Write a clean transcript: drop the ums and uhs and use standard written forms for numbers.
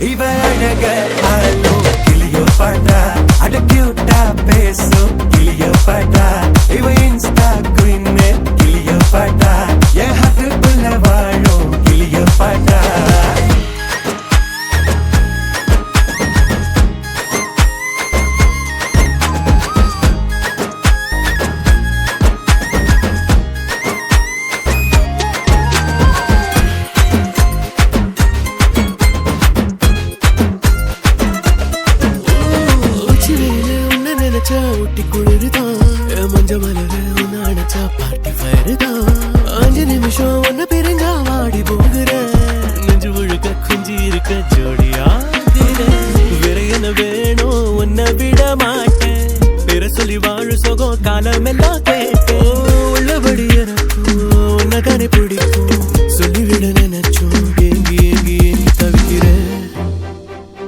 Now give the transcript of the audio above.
இவ அழக ஆளோ கிளியோ பாட்டா அட கியூட்டா பேசும் கிளியோ பாட்டா இவ இன்ஸ்டா குயின் கிளியோ பாட்டா என் ஹார்ட்டுக்குள்ள வாழும் கிளியோ பாட்டா ஊட்டி குளிருதான் மஞ்ச மலர உன்ன அணைச்சா பார்ட்டி ஃபயருதான் 5 நிமிஷம் உன்ன பிரிஞ்சா வாடி போகிறேன் நெஞ்சு முழுக்க குஞ்சி இருக்க ஜோடியா வேற என்ன வேணும் உன்னை விட மாட்டேன் வேற சொல்லி வாழு சொகம் காலமெல்லாம் கேட்டேன் உள்ளபடி எனக்கும் உன்னை கரைப்பிடி